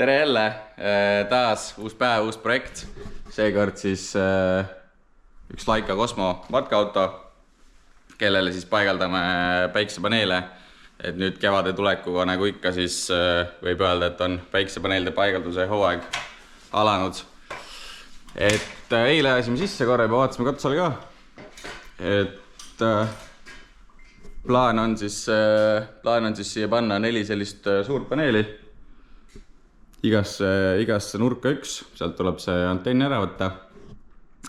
Tere jälle, taas uus päev, uus projekt. Seekord siis üks Laika Cosmo matkaauto, kellele siis paigaldame päiksepaneele. Et nüüd kevade tulekuga nagu ikka siis võib öelda, et on päiksepaneelde paigalduse hooaeg alanud. Et eile ajasime sisse korra juba vaatasime katusele ka. Et plaan on siis siia panna 4 sellist suurt paneeli. Igasse nurka üks, sealt tuleb see antenn ära võtta.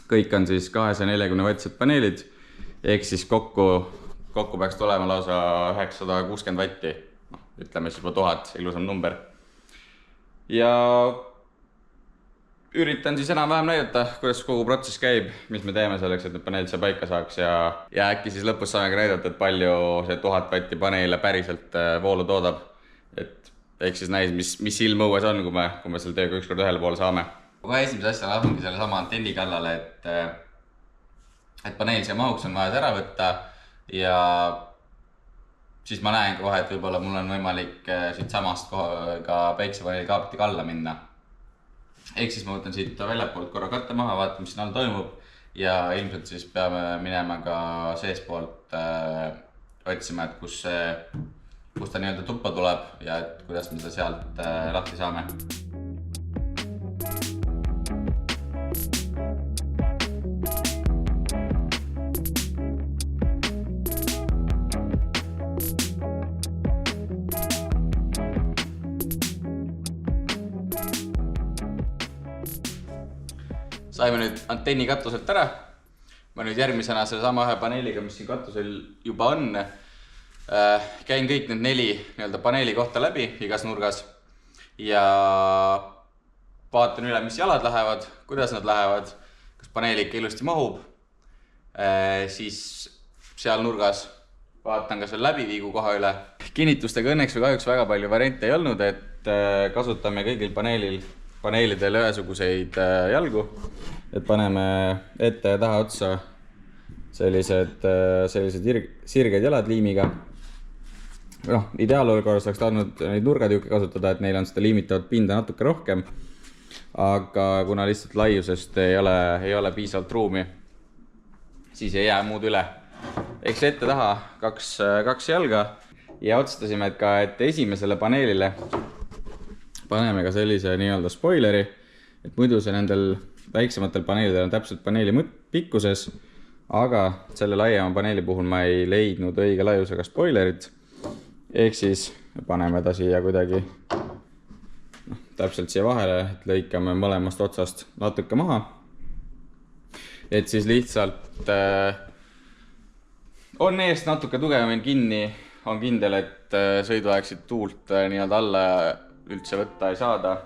Kõik on siis 240 wattsed paneelid, ehk siis kokku peaks tulema lausa 960 vatti. Ütleme siis juba 1000, ilusam number. Ja üritan siis enam-vähem näidata, kuidas kogu protsess käib, mis me teeme selleks, et need paneelid see paika saaks. Ja äkki siis lõpus saame ka näidata, et palju see 1000 vatti paneele päriselt voolu toodab. Ehk siis näis, mis ilm õues on, kui me selle tööga ükskord ühele poole saame. Kohe esimese asja lahungi selle sama antenni kallale, et paneel siia mahuks on vaja ära võtta. Ja siis ma näen kohe, et võib-olla mul on võimalik siit samast ka päiksepaneeli kaapiti kalla minna. Ehk siis ma võtan siit väljapoolt korra katte maha, vaatan, mis siin all toimub. Ja ilmselt siis peame minema ka seespoolt otsima, et kus ta nii-öelda tuppa tuleb ja et kuidas me seda sealt lahti saame. Saime nüüd antenni katuselt ära. Ma nüüd järgmisena selle sama ühe paneeliga, mis siin katusel juba on, käin kõik need 4 paneeli kohta läbi igas nurgas ja vaatan üle, mis jalad lähevad, kuidas nad lähevad, kas paneel ikka ilusti mahub. Siis seal nurgas vaatan ka selle läbiviigu koha üle. Kinnitustega õnneks või kahjuks väga palju variante ei olnud, et kasutame kõigil paneelidel ühesuguseid jalgu. Et paneme ette ja taha otsa sellised sirged jalad liimiga. Ideaalolukorras oleks tahtnud neid nurgatüüke kasutada, et neil on seda liimitavat pinda natuke rohkem. Aga kuna lihtsalt laiusest ei ole piisavalt ruumi, siis ei jää muud üle. Eks ette taha kaks jalga ja otsustasime, et esimesele paneelile paneme ka sellise nii-öelda spoileri, et muidu see nendel väiksematel paneelidel on täpselt paneeli pikkuses, aga selle laiema paneeli puhul ma ei leidnud õige laiusega spoilerit. Ehk siis paneme ta siia kuidagi täpselt siia vahele, et lõikame mõlemast otsast natuke maha. Et siis lihtsalt on eest natuke tugevamini kinni, on kindel, et sõiduaegsid tuult nii-öelda alla üldse võtta ei saada.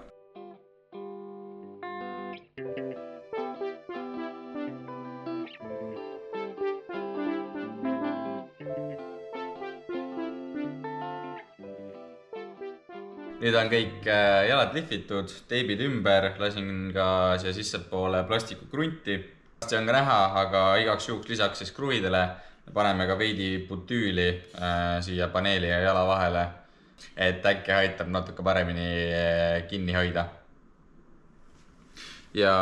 Nüüd on kõik jalad lihvitud, teibid ümber, lasin ka siia sissepoole plastikukrunti. See on ka näha, aga igaks juhuks lisaks siis kruvidele paneme ka veidi butüüli siia paneeli ja jala vahele, et äkki aitab natuke paremini kinni hoida. Ja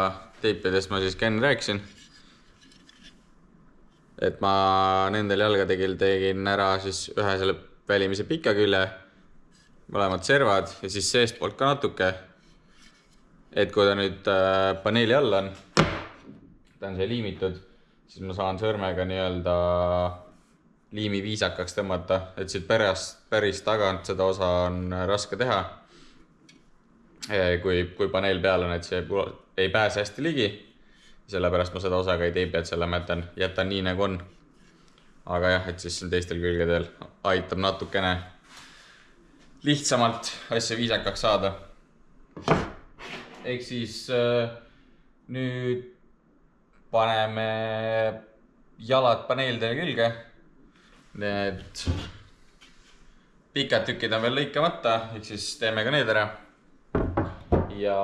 teipidest ma siis enne rääkisin, et ma nendel jalgadegil tegin ära siis ühe selle välimise pika külje, mõlemad servad ja siis seespoolt ka natuke, et kui ta nüüd paneeli all on, ta on siia liimitud, siis ma saan sõrmega nii-öelda liimi viisakaks tõmmata, et siit päris tagant seda osa on raske teha, kui paneel peal on, et see ei pääse hästi ligi, sellepärast ma seda osa ka ei teibi, et selle ma jätan nii nagu on. Aga jah, et siis teistel külgedel aitab natukene lihtsamalt asja viisakaks saada. Ehk siis nüüd paneme jalad paneelidele külge. Need pikad tükid on veel lõikamata, ehk siis teeme ka need ära. Ja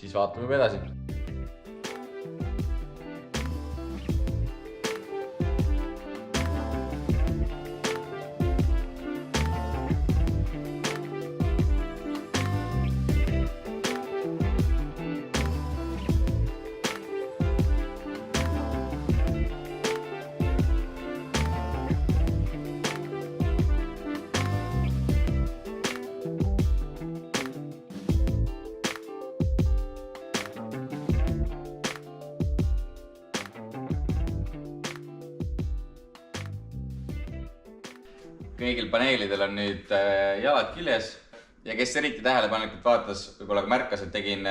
siis vaatame juba edasi. kõigil paneelidel on nüüd jalad küljes ja kes eriti tähelepanelikult vaatas, võib-olla ka märkas, et tegin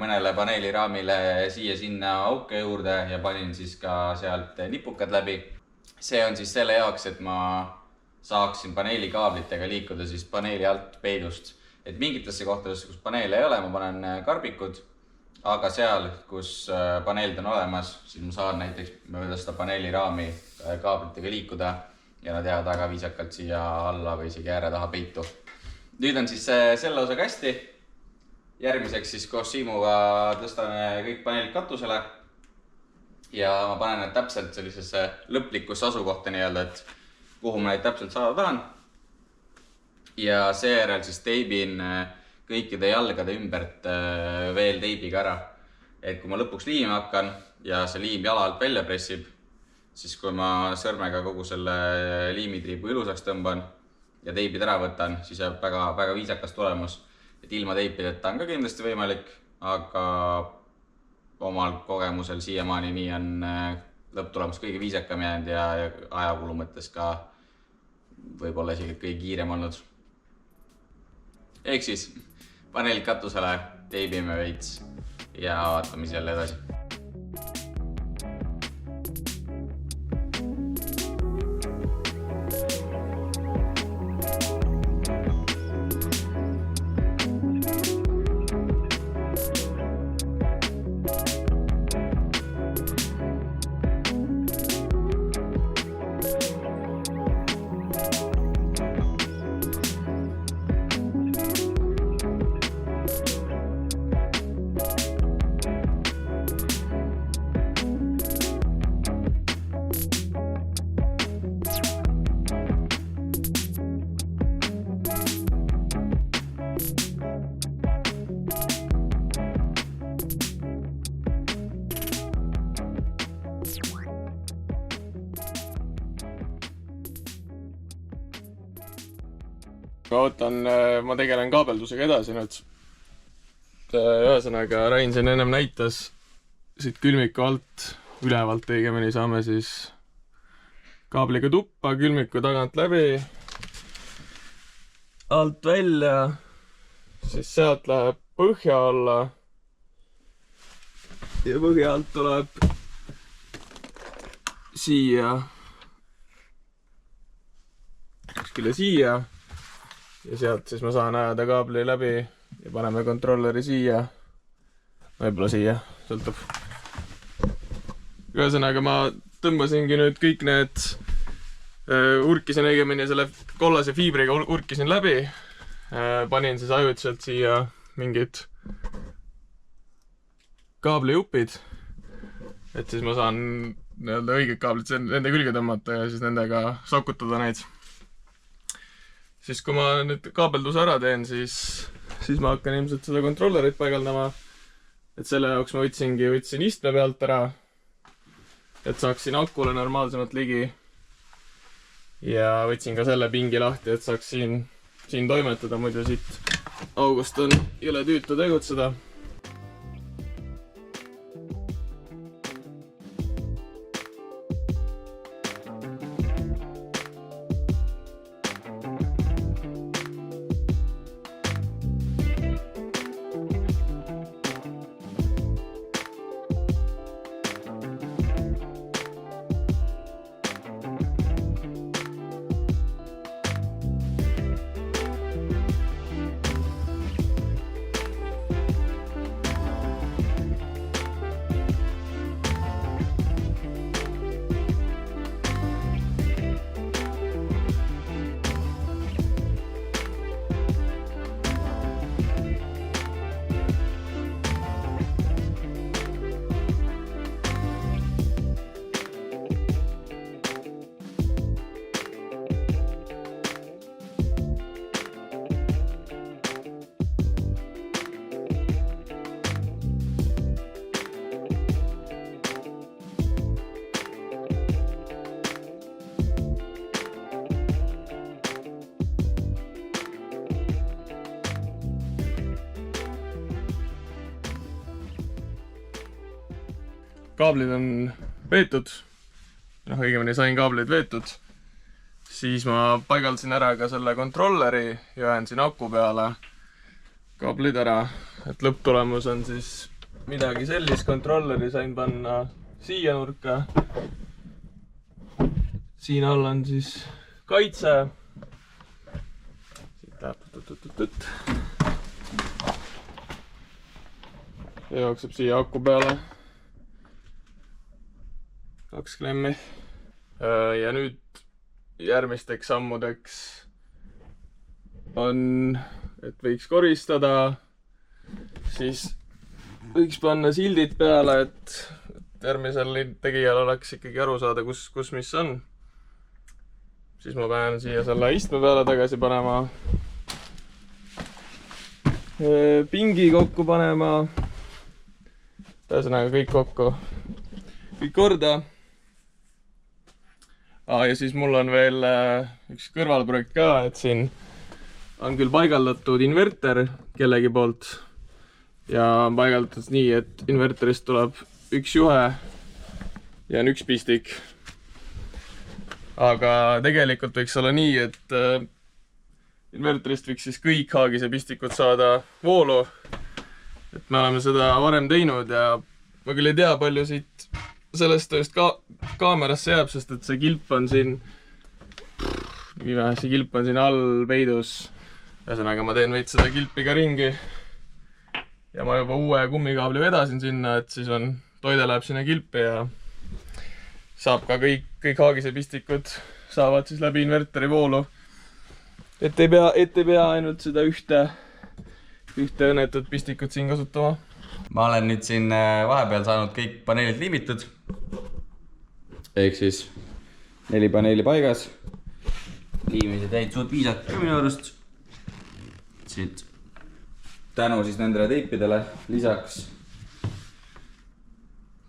mõnele paneeliraamile siia-sinna auke juurde ja panin siis ka sealt nipukad läbi. See on siis selle jaoks, et ma saaksin paneelikaablitega liikuda siis paneeli alt peidust. Et mingitesse kohtadesse, kus paneele ei ole, ma panen karbikud, aga seal, kus paneelid on olemas, siis ma saan näiteks mööda seda paneeliraami kaablitega liikuda ja nad jäävad väga viisakalt siia alla või isegi ääre taha peitu. Nüüd on siis selle osa kasti. Järgmiseks siis koos Siimuga tõstame kõik paneelid katusele ja ma panen need täpselt sellisesse lõplikusse asukohta nii-öelda, et kuhu ma neid täpselt saada tahan. Ja seejärel siis teibin kõikide jalgade ümbert veel teibiga ära. Et kui ma lõpuks liima hakkan ja see liim jala alt välja pressib, siis kui ma sõrmega kogu selle liimitriibu ilusaks tõmban ja teibid ära võtan, siis jääb väga viisakas tulemus. Et ilma teipideta on ka kindlasti võimalik, aga omal kogemusel siiamaani nii on lõpptulemus kõige viisakam jäänud ja ajakulu mõttes ka võib-olla isegi kõige kiirem olnud. Ehk siis paneelid katusele, teibime veits ja vaatame siis jälle edasi. Ma tegelen kaabeldusega edasi nüüd. Ühesõnaga, Rain siin ennem näitas siit külmiku alt, ülevalt õigemini saame siis kaabliga tuppa, külmiku tagant läbi, alt välja, siis sealt läheb põhja alla ja põhja alt tuleb siia, kuskile siia. Ja sealt siis ma saan ajada kaabli läbi ja paneme kontrolleri siia. Võib-olla siia, sõltub. Ühesõnaga ma tõmbasingi nüüd kõik need, urkisin õigemini selle kollase fiibriga urkisin läbi. Panin siis ajutiselt siia mingid kaabliupid. Et siis ma saan õiged kaablid nende külge tõmmata ja siis nendega sokutada neid. Siis kui ma nüüd kaabelduse ära teen, siis ma hakkan ilmselt seda kontrollerit paigaldama. Et selle jaoks ma võtsin istme pealt ära, et saaksin akule normaalsemalt ligi. Ja võtsin ka selle pingi lahti, et saaks siin toimetada, muidu siit august on jõle tüütu tegutseda. Kaablid on veetud, õigemini sain kaableid veetud, siis ma paigaldasin ära ka selle kontrolleri ja ühendasin aku peale kaablid ära, et lõpptulemus on siis midagi sellist. Kontrolleri sain panna siia nurka. Siin all on siis kaitse. Siit läheb ja jookseb siia aku peale 2 klemmi. Ja nüüd järgmisteks sammudeks on, et võiks koristada, siis võiks panna sildid peale, et järgmisel tegijal oleks ikkagi aru saada, kus mis on. Siis ma pean siia selle istme peale tagasi panema, pingi kokku panema, ühesõnaga kõik kokku, kõik korda. Ja siis mul on veel üks kõrvalprojekt ka, et siin on küll paigaldatud inverter kellegi poolt ja on paigaldatud nii, et inverterist tuleb üks juhe ja on üks pistik. Aga tegelikult võiks olla nii, et inverterist võiks siis kõik haagise pistikud saada voolu. Et me oleme seda varem teinud ja ma küll ei tea, palju siit sellest tööst kaamerasse jääb, sest et see kilp on siin all peidus. Ühesõnaga ma teen veits seda kilpi ka ringi ja ma juba uue kummikaabli vedasin sinna, et siis toide läheb sinna kilpi ja saab ka kõik haagise pistikud saavad siis läbi inverteri voolu. Et ei pea ainult seda ühte õnnetut pistikut siin kasutama. Ma olen nüüd siin vahepeal saanud kõik paneelid liimitud. Ehk siis 4 paneeli paigas. Liimised jäid suht viisakad ka minu arust. Siit tänu siis nendele teipidele lisaks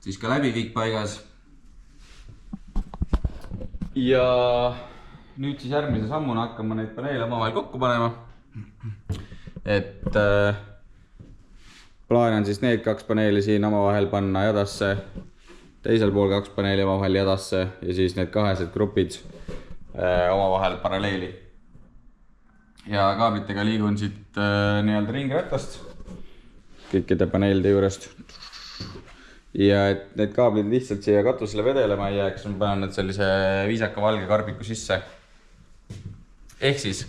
siis ka läbi kõik paigas. Ja nüüd siis järgmise sammuna hakkama neid paneele omavahel kokku panema. Et plaan on siis need 2 paneeli siin omavahel panna jadasse, teisel pool 2 paneeli omavahel jadasse ja siis need kahesed grupid omavahel paralleeli. Ja kaablitega liigun siit nii-öelda ringratast kõikide paneelide juurest. Ja et need kaablid lihtsalt siia katusele vedelema ei jääks, ma panen need sellise viisaka valge karbiku sisse. Ehk siis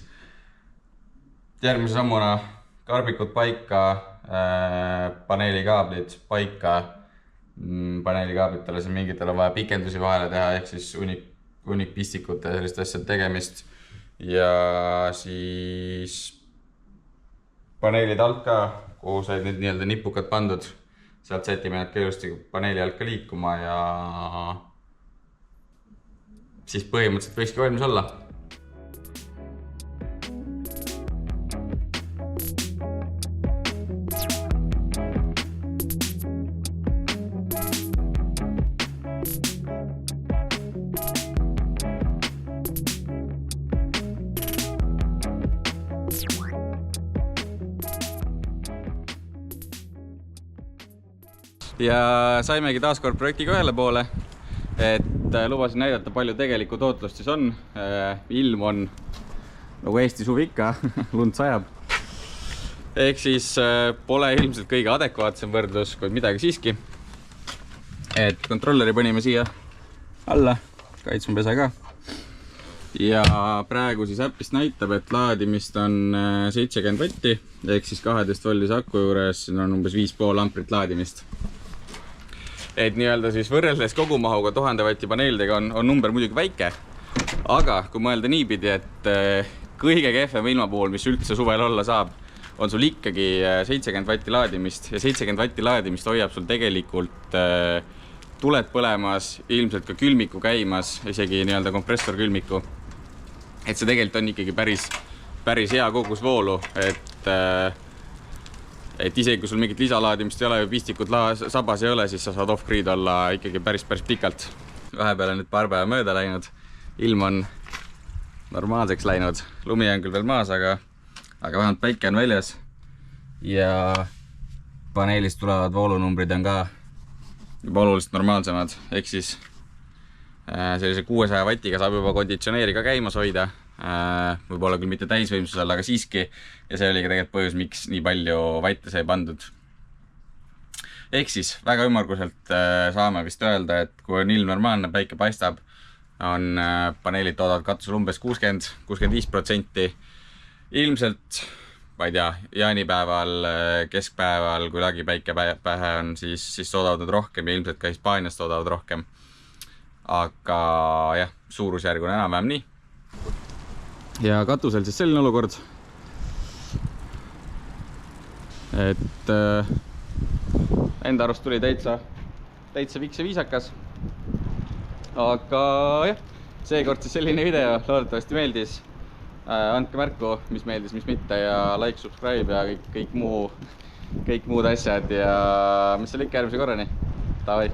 järgmise sammuna karbikud paika, paneelikaablid paika. Paneelikaablitele siin mingitel on vaja pikendusi vahele teha, ehk siis unikpistikute sellist asjad tegemist. Ja siis paneelid alt ka, kuhu said need nii-öelda nipukad pandud. Sealt sätime need ka ilusti paneeli alt ka liikuma ja siis põhimõtteliselt võikski valmis olla. Ja saimegi taaskord projektiga ühele poole, et lubasin näidata, palju tegelikku tootlust siis on. Ilm on nagu Eesti suvi ikka, lund sajab. Ehk siis pole ilmselt kõige adekvaatsem võrdlus, kuid midagi siiski. Et kontrolleri panime siia alla, kaitsmapesa ka. Ja praegu siis äppist näitab, et laadimist on 70 vatti, ehk siis 12 voldise aku juures on umbes 5,5 amprit laadimist. Et nii-öelda siis võrreldes kogumahuga 1000 vatti paneelidega on number muidugi väike, aga kui mõelda niipidi, et kõige kehvem ilma puhul, mis üldse suvel olla saab, on sul ikkagi 70 vatti laadimist ja 70 vatti laadimist hoiab sul tegelikult tuled põlemas, ilmselt ka külmiku käimas, isegi nii-öelda kompressorkülmiku. Et see tegelikult on ikkagi päris hea kogus voolu, et isegi kui sul mingit lisalaadimist ei ole või pistikut sabas ei ole, siis sa saad off-grid olla ikkagi päris pikalt. Vahepeal on nüüd paar päeva mööda läinud, ilm on normaalseks läinud, lumi on küll veel maas, aga vähemalt päike on väljas ja paneelist tulevad voolunumbrid on ka juba oluliselt normaalsemad, ehk siis sellise 600 vatiga saab juba konditsioneeri ka käimas hoida, võib-olla küll mitte täisvõimsusel, aga siiski, ja see oli ka tegelikult põhjus, miks nii palju vatte sai pandud. Ehk siis väga ümmarguselt saame vist öelda, et kui on ilm normaalne, päike paistab, on paneelid toodavad katusel umbes 60-65%. Ilmselt, ma ei tea, jaanipäeval, keskpäeval, kui lagi päike pähe on, siis toodavad nad rohkem ja ilmselt ka Hispaanias toodavad rohkem. Aga jah, suurusjärg on enam-vähem nii. Ja katusel siis selline olukord, et enda arust tuli täitsa viks ja viisakas. Aga jah, seekord siis selline video, loodetavasti meeldis. Andke märku, mis meeldis, mis mitte ja like, subscribe ja kõik muud asjad ja mis seal ikka järgmise korrani. Tavai!